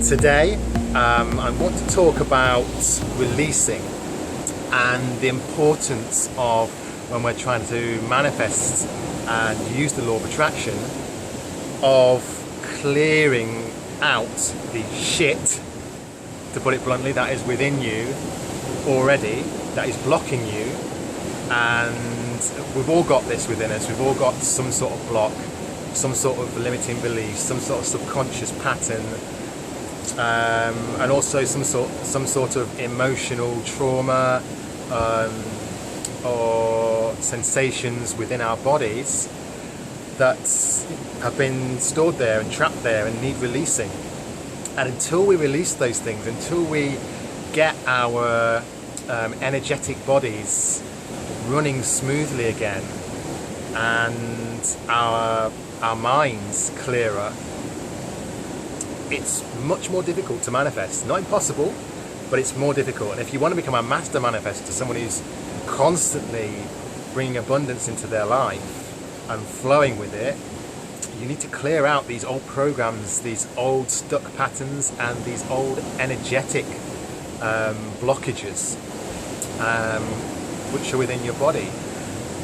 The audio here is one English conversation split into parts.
Today, I want to talk about releasing and the importance of when we're trying to manifest and use the law of attraction, of clearing out the shit, to put it bluntly, that is within you already, that is blocking you. And we've all got this within us. We've all got some sort of block, some sort of limiting belief, some sort of subconscious pattern, and also some sort of emotional trauma or sensations within our bodies that have been stored there and trapped there and need releasing. And until we release those things, until we get our energetic bodies running smoothly again and our minds clearer, it's much more difficult to manifest. Not impossible, but it's more difficult. And if you want to become a master manifestor, someone who's constantly bringing abundance into their life and flowing with it, you need to clear out these old programs, these old stuck patterns, and these old energetic blockages which are within your body.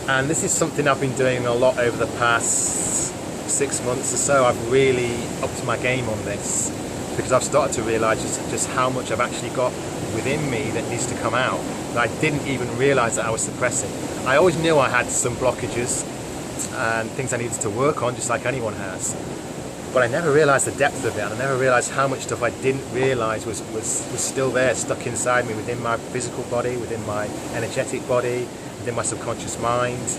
And this is something I've been doing a lot over the past 6 months or so. I've really upped my game on this because I've started to realise just how much I've actually got within me that needs to come out, that I didn't even realise that I was suppressing. I always knew I had some blockages and things I needed to work on, just like anyone has, but I never realised the depth of it, and I never realised how much stuff I didn't realise was still there, stuck inside me, within my physical body, within my energetic body, within my subconscious mind,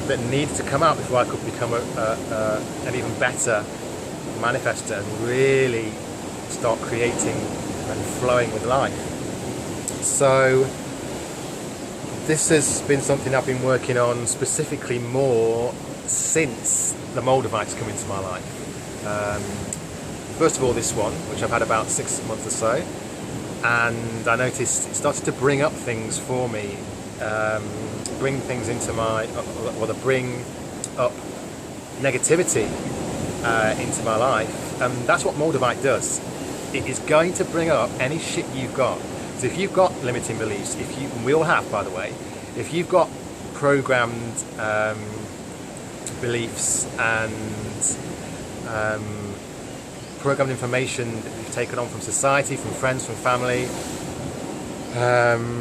that needed to come out before I could become an even better manifester and really start creating and flowing with life. So this has been something I've been working on specifically more since the Moldavites come into my life. First of all, this one, which I've had about 6 months or so, and I noticed it started to bring up things for me, bring things into my, or bring up negativity into my life, and that's what Moldavite does. It is going to bring up any shit you've got. So if you've got limiting beliefs, and we all have, by the way, if you've got programmed beliefs and programmed information that you've taken on from society, from friends, from family,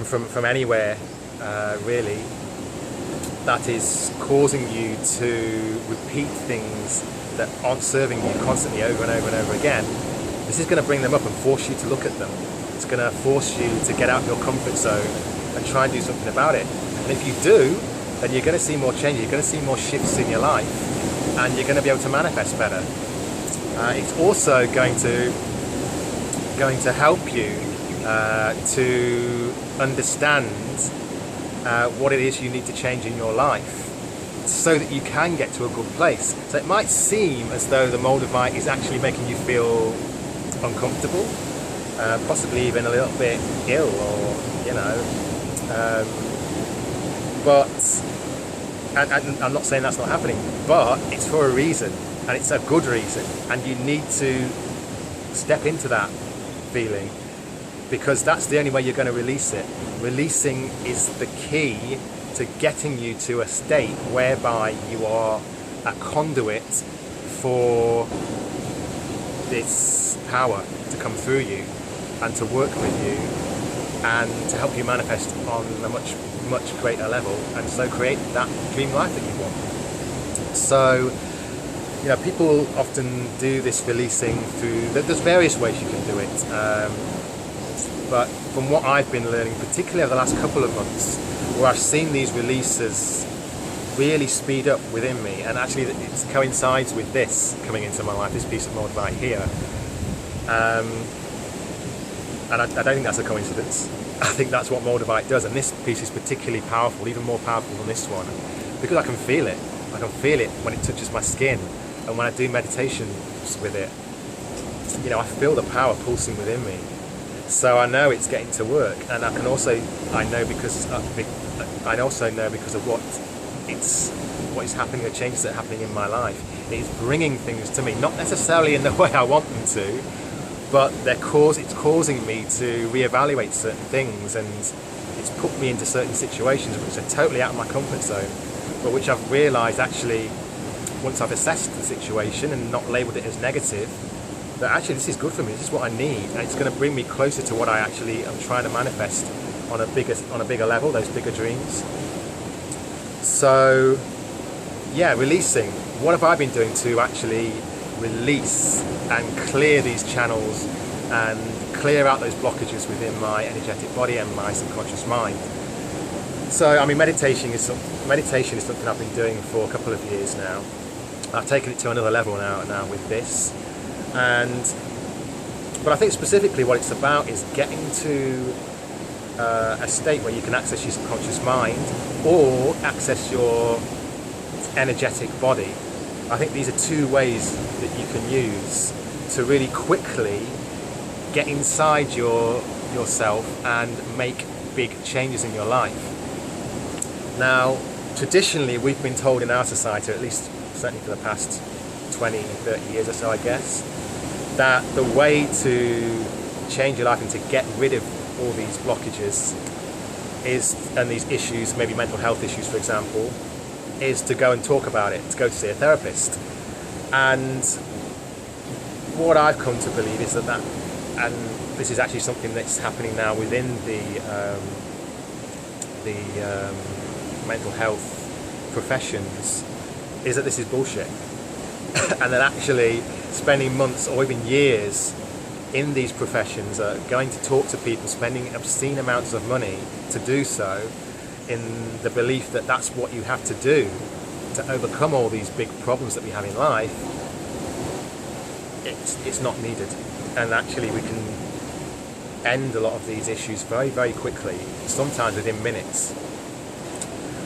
from anywhere, really, that is causing you to repeat things that aren't serving you constantly over and over and over again, this is going to bring them up and force you to look at them. It's going to force you to get out of your comfort zone and try and do something about it. And if you do, then you're going to see more changes, you're going to see more shifts in your life, and you're going to be able to manifest better. It's also going to help you to understand what it is you need to change in your life so that you can get to a good place. So it might seem as though the Moldavite is actually making you feel uncomfortable, possibly even a little bit ill, or but and I'm not saying that's not happening, but it's for a reason, and it's a good reason, and you need to step into that feeling, because that's the only way you're going to release it. Releasing is the key to getting you to a state whereby you are a conduit for this power to come through you and to work with you and to help you manifest on a much greater level, and so create that dream life that you want. So, people often do this releasing through, there's various ways you can do it, but from what I've been learning, particularly over the last couple of months, where I've seen these releases really speed up within me, and actually it coincides with this coming into my life, this piece of Moldavite here, and I don't think that's a coincidence. I think that's what Moldavite does, and this piece is particularly powerful, even more powerful than this one, because I can feel it. I can feel it when it touches my skin, and when I do meditations with it, I feel the power pulsing within me. So I know it's getting to work, and I know because of what is happening, the changes that are happening in my life. It is bringing things to me, not necessarily in the way I want them to, but it's causing me to reevaluate certain things, and it's put me into certain situations which are totally out of my comfort zone, but which I've realised actually, once I've assessed the situation and not labelled it as negative, that actually this is good for me, this is what I need, and it's going to bring me closer to what I actually am trying to manifest on a bigger level, those bigger dreams. So yeah, releasing. What have I been doing to actually release and clear these channels and clear out those blockages within my energetic body and my subconscious mind? So I mean, meditation is something I've been doing for a couple of years now. I've taken it to another level now with this, but I think specifically what it's about is getting to a state where you can access your subconscious mind or access your energetic body. I think these are two ways that you can use to really quickly get inside yourself and make big changes in your life. Now, traditionally we've been told in our society, at least certainly for the past 20, 30 years or so I guess, that the way to change your life and to get rid of all these blockages and these issues, maybe mental health issues for example, is to go and talk about it, to go to see a therapist. And what I've come to believe is that and this is actually something that's happening now within the mental health professions, is that this is bullshit. And that actually spending months or even years in these professions, going to talk to people, spending obscene amounts of money to do so, in the belief that that's what you have to do to overcome all these big problems that we have in life, it's not needed. And actually we can end a lot of these issues very, very quickly, sometimes within minutes.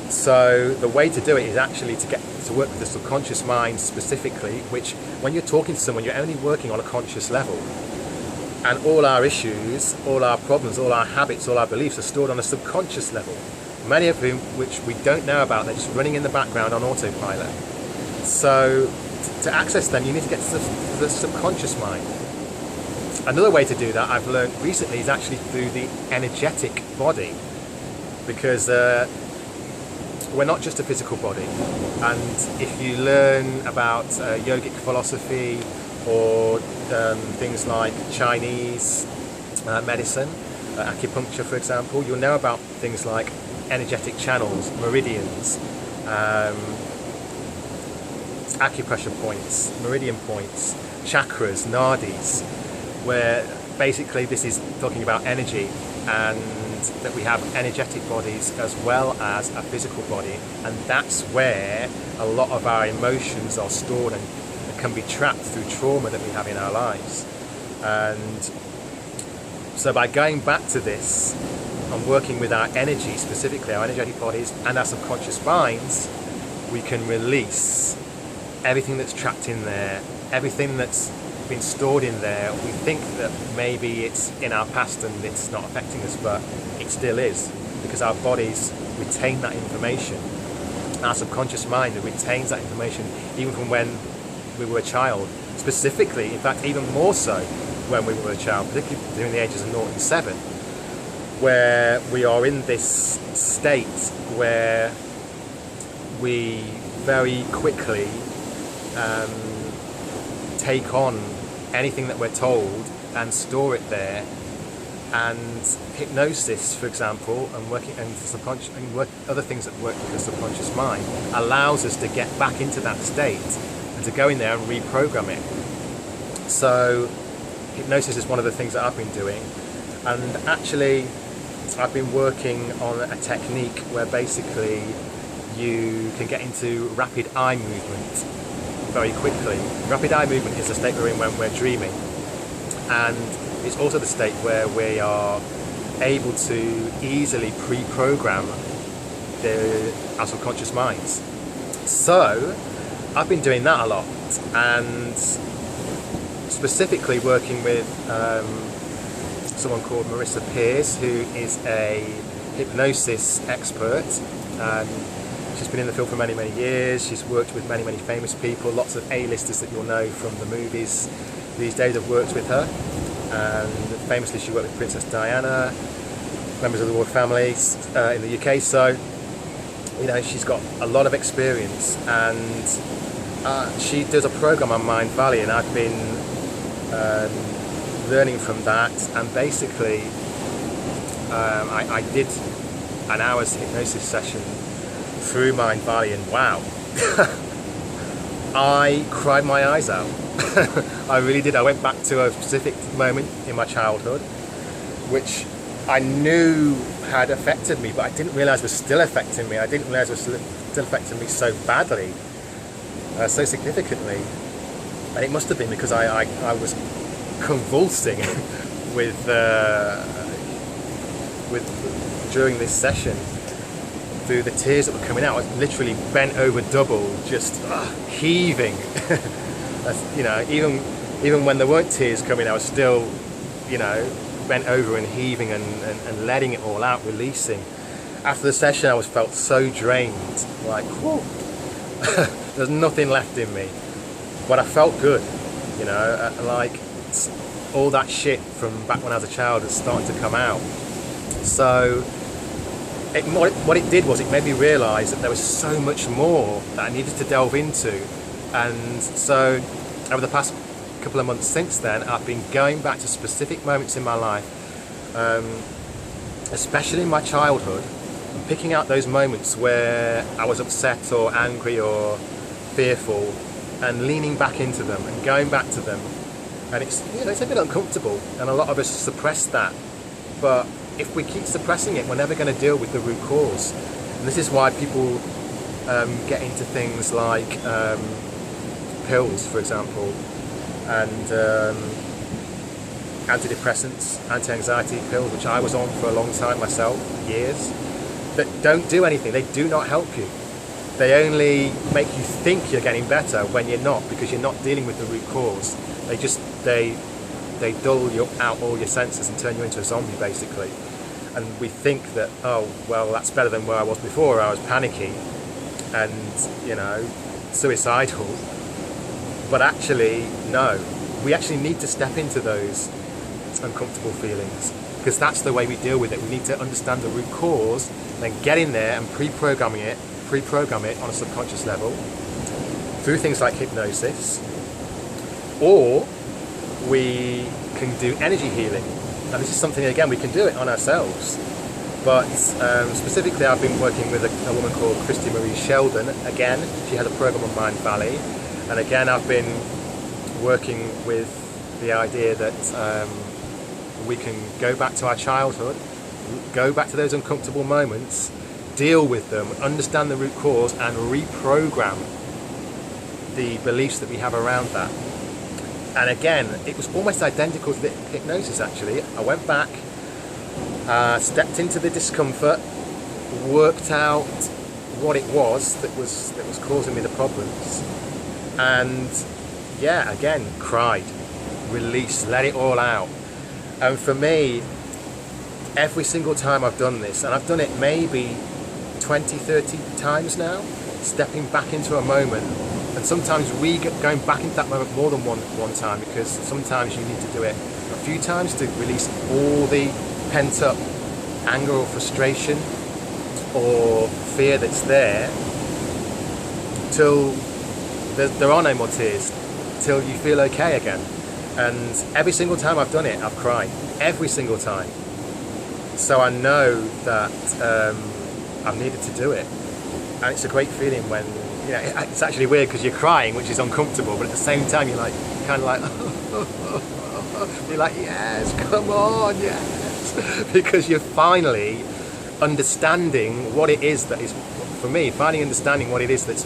So the way to do it is actually to get to work with the subconscious mind specifically, which when you're talking to someone, you're only working on a conscious level. And all our issues, all our problems, all our habits, all our beliefs are stored on a subconscious level. Many of whom which we don't know about, they're just running in the background on autopilot. So to access them, you need to get to the subconscious mind. Another way to do that I've learned recently is actually through the energetic body, because we're not just a physical body. And if you learn about yogic philosophy or things like Chinese medicine, acupuncture for example, you'll know about things like energetic channels, meridians, acupressure points, meridian points, chakras, nadis, where basically this is talking about energy, and that we have energetic bodies as well as a physical body, and that's where a lot of our emotions are stored and can be trapped through trauma that we have in our lives. And so by going back to this and working with our energy, specifically our energetic bodies and our subconscious minds, we can release everything that's trapped in there, everything that's been stored in there. We think that maybe it's in our past and it's not affecting us, but it still is, because our bodies retain that information. Our subconscious mind retains that information even from when we were a child, specifically, in fact even more so when we were a child, particularly between the ages of 0 and 7, where we are in this state where we very quickly take on anything that we're told and store it there. And hypnosis, for example, and other things that work with the subconscious mind, allows us to get back into that state and to go in there and reprogram it. So hypnosis is one of the things that I've been doing, and actually I've been working on a technique where basically you can get into rapid eye movement very quickly. Rapid eye movement is the state we're in when we're dreaming, and it's also the state where we are able to easily pre-program our subconscious minds. So I've been doing that a lot, and specifically working with someone called Marissa Peers, who is a hypnosis expert. She's been in the field for many, many years. She's worked with many, many famous people. Lots of A-listers that you'll know from the movies these days have worked with her. and famously she worked with Princess Diana, members of the royal family in the UK. So, you know, she's got a lot of experience, and she does a program on Mind Valley, and I've been learning from that. And basically, I did an hour's hypnosis session through Mind Valley, and wow, I cried my eyes out. I really did. I went back to a specific moment in my childhood, which I knew had affected me, but I didn't realise was still affecting me. I didn't realise was still affecting me so badly, so significantly. And it must have been because I was convulsing with during this session, through the tears that were coming out. I was literally bent over double, just heaving. You know, even when there weren't tears coming, I was still, you know, bent over and heaving and letting it all out, releasing. After the session, I felt so drained, like, whew, there's nothing left in me. But I felt good, you know, like all that shit from back when I was a child is starting to come out. So what it did was it made me realise that there was so much more that I needed to delve into. And so over the past couple of months since then, I've been going back to specific moments in my life, especially in my childhood, and picking out those moments where I was upset or angry or fearful, and leaning back into them and going back to them. And it's, you know, it's a bit uncomfortable, and a lot of us suppress that. But if we keep suppressing it, we're never going to deal with the root cause. And this is why people get into things like pills, for example, and antidepressants, anti-anxiety pills, which I was on for a long time myself, years, that don't do anything. They do not help you. They only make you think you're getting better when you're not, because you're not dealing with the root cause. They dull you out all your senses and turn you into a zombie, basically. And we think that, oh, well, that's better than where I was before. I was panicky and, you know, suicidal. But actually, no. We actually need to step into those uncomfortable feelings, because that's the way we deal with it. We need to understand the root cause, then get in there and pre-program it on a subconscious level through things like hypnosis, or we can do energy healing. And this is something, again, we can do it on ourselves. But specifically, I've been working with a woman called Christy Marie Sheldon. Again, she has a program on Mind Valley. And again, I've been working with the idea that we can go back to our childhood, go back to those uncomfortable moments, deal with them, understand the root cause, and reprogram the beliefs that we have around that. And again, it was almost identical to the hypnosis, actually. I went back, stepped into the discomfort, worked out what it was that was causing me the problems, and yeah, again, cried, released, let it all out. And for me, every single time I've done this, and I've done it maybe 20, 30 times now, stepping back into a moment. And sometimes going back into that moment more than one time, because sometimes you need to do it a few times to release all the pent-up anger or frustration or fear that's there, till there are no more tears, till you feel okay again. And every single time I've done it, I've cried. Every single time. So I know that I've needed to do it. And it's a great feeling when, you know, it's actually weird because you're crying, which is uncomfortable, but at the same time you're like, kind of like, you're like, yes, come on, yes. Because you're finally understanding what it is that is, for me, finally understanding what it is that's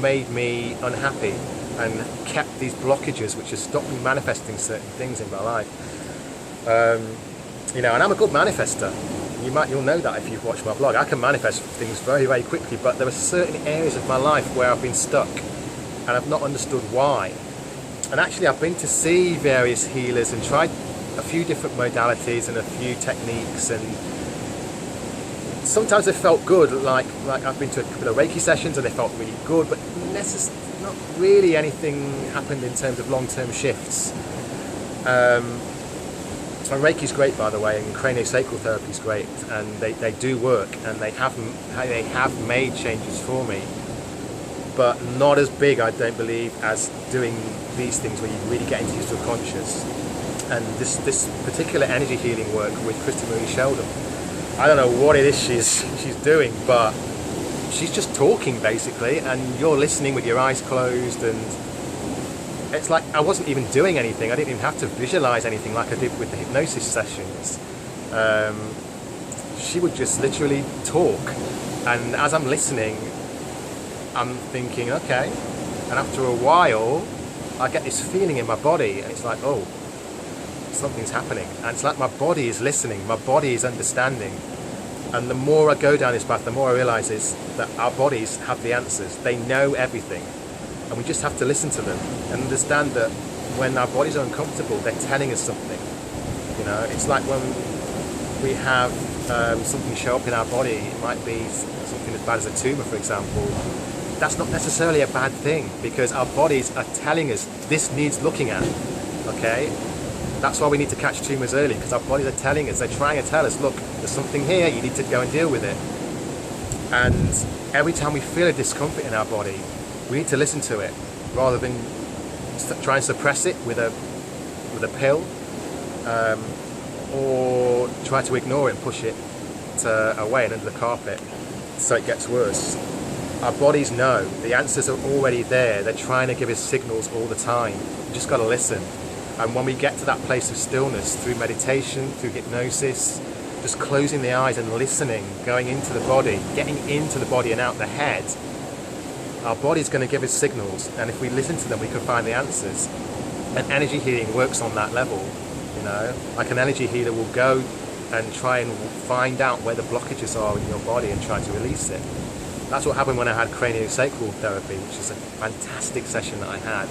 made me unhappy and kept these blockages which have stopped me manifesting certain things in my life. You know, and I'm a good manifester. You'll know that if you've watched my blog. I can manifest things very, very quickly, but there are certain areas of my life where I've been stuck and I've not understood why. And actually I've been to see various healers and tried a few different modalities and a few techniques, and sometimes they felt good, like I've been to a couple of Reiki sessions and they felt really good, but not really anything happened in terms of long-term shifts. And Reiki's great, by the way, and craniosacral therapy's great, and they do work, and they have made changes for me, but not as big, I don't believe, as doing these things where you really get into your subconscious. And this particular energy healing work with Christy Marie Sheldon, I don't know what it is she's doing, but she's just talking basically, and you're listening with your eyes closed, and it's like I wasn't even doing anything. I didn't even have to visualize anything like I did with the hypnosis sessions. She would just literally talk, and as I'm listening, I'm thinking, okay, and after a while I get this feeling in my body, and it's like, oh, something's happening, and it's like my body is listening, my body is understanding. And the more I go down this path, the more I realize is that our bodies have the answers. They know everything, and we just have to listen to them and understand that when our bodies are uncomfortable, they're telling us something. You know, it's like when we have something show up in our body, it might be something as bad as a tumor, for example. That's not necessarily a bad thing, because our bodies are telling us this needs looking at, okay? That's why we need to catch tumors early, because our bodies are telling us, they're trying to tell us, look, there's something here, you need to go and deal with it. And every time we feel a discomfort in our body, we need to listen to it, rather than try and suppress it with a pill, or try to ignore it and push it away and under the carpet so it gets worse. Our bodies know, the answers are already there, they're trying to give us signals all the time. You just got to listen. And when we get to that place of stillness, through meditation, through hypnosis, just closing the eyes and listening, going into the body, getting into the body and out the head, our body's going to give us signals, and if we listen to them, we can find the answers. And energy healing works on that level, you know. Like an energy healer will go and try and find out where the blockages are in your body and try to release it. That's what happened when I had craniosacral therapy, which is a fantastic session that I had.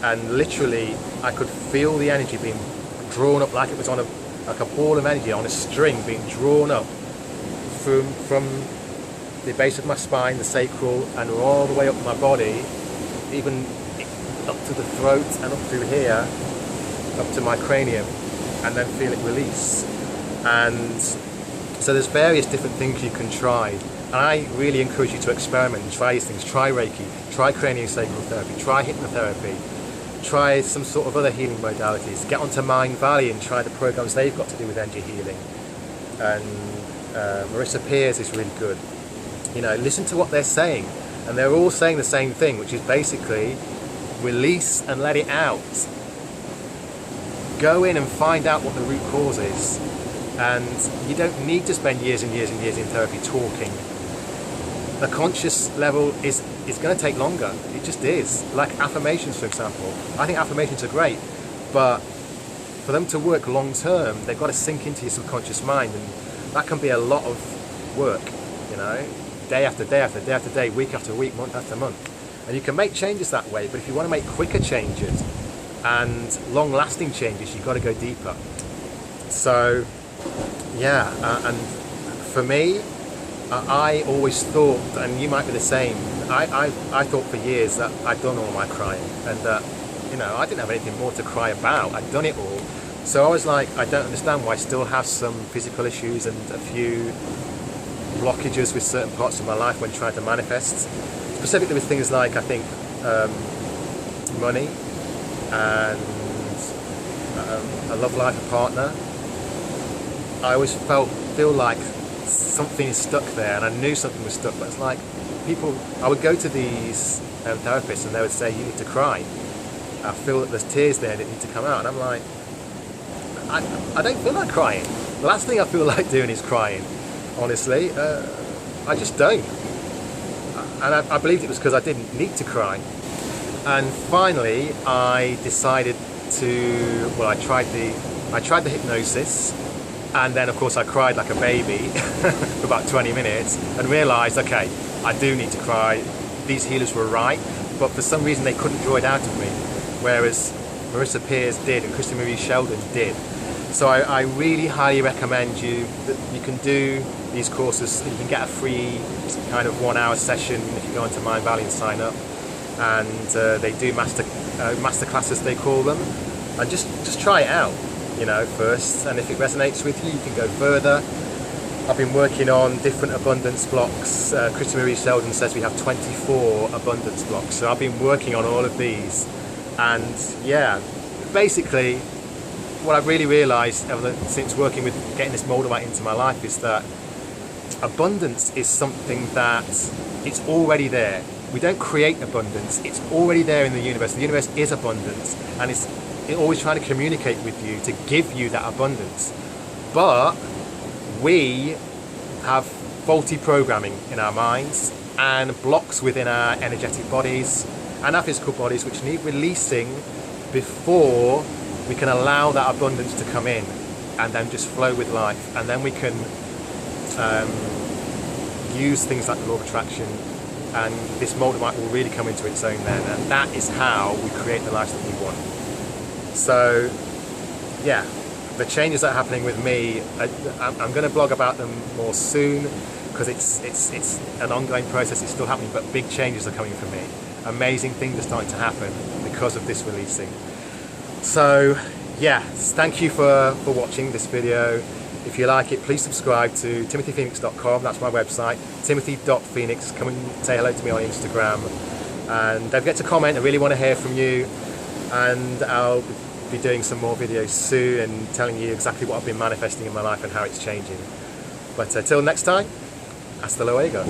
And literally, I could feel the energy being drawn up like it was on like a ball of energy on a string, being drawn up from the base of my spine, the sacral, and all the way up my body, even up to the throat and up through here, up to my cranium, and then feel it release. And so there's various different things you can try. And I really encourage you to experiment and try these things. Try Reiki, try craniosacral therapy, try hypnotherapy, try some sort of other healing modalities. Get onto Mind Valley and try the programs they've got to do with energy healing. And Marissa Peers is really good. You know, listen to what they're saying. And they're all saying the same thing, which is basically release and let it out. Go in and find out what the root cause is. And you don't need to spend years and years and years in therapy talking. The conscious level is going to take longer. It just is. Like affirmations, for example. I think affirmations are great, but for them to work long term, they've got to sink into your subconscious mind, and that can be a lot of work, you know, day after day after day after day, week after week, month after month. And you can make changes that way, but if you want to make quicker changes and long-lasting changes, you've got to go deeper. So, yeah, and for me, I always thought, and you might be the same, I thought for years that I'd done all my crying, and that, you know, I didn't have anything more to cry about. I'd done it all. So I was like, I don't understand why I still have some physical issues and a few blockages with certain parts of my life when trying to manifest. Specifically with things like, I think, money and a love life, a partner. I always feel like something is stuck there, and I knew something was stuck, but it's like I would go to these therapists and they would say, you need to cry. I feel that there's tears there that need to come out, and I'm like, I don't feel like crying. The last thing I feel like doing is crying, honestly. I just don't. And I believed it was because I didn't need to cry. And finally, I decided to, well, I tried the hypnosis, and then of course I cried like a baby for about 20 minutes and realised, okay, I do need to cry. These healers were right, but for some reason they couldn't draw it out of me, whereas Marissa Peers did and Christy Marie Sheldon did. So I really highly recommend you that you can do these courses. You can get a free kind of 1 hour session if you go into Mind Valley and sign up. and they do master classes, they call them, and just try it out, you know, first, and if it resonates with you, you can go further. I've been working on different abundance blocks. Christy Marie Sheldon says we have 24 abundance blocks, so I've been working on all of these, and yeah, basically what I've really realised since working with getting this Moldavite into my life is that abundance is something that it's already there. We don't create abundance, it's already there in the universe. The universe is abundance, and it's always trying to communicate with you to give you that abundance. But we have faulty programming in our minds and blocks within our energetic bodies and our physical bodies which need releasing before we can allow that abundance to come in and then just flow with life. And then we can use things like the law of attraction, and this Moldavite will really come into its own then, and that is how we create the lives that we want. So yeah, the changes that are happening with me, I'm going to blog about them more soon, because it's an ongoing process. It's still happening, but big changes are coming for me. Amazing things are starting to happen because of this releasing. So yeah, thank you for watching this video. If you like it, please subscribe to timothyphoenix.com, that's my website, timothy.phoenix. Come and say hello to me on Instagram, and don't forget to comment. I really want to hear from you, and I'll be doing some more videos soon and telling you exactly what I've been manifesting in my life and how it's changing. But till next time, hasta luego.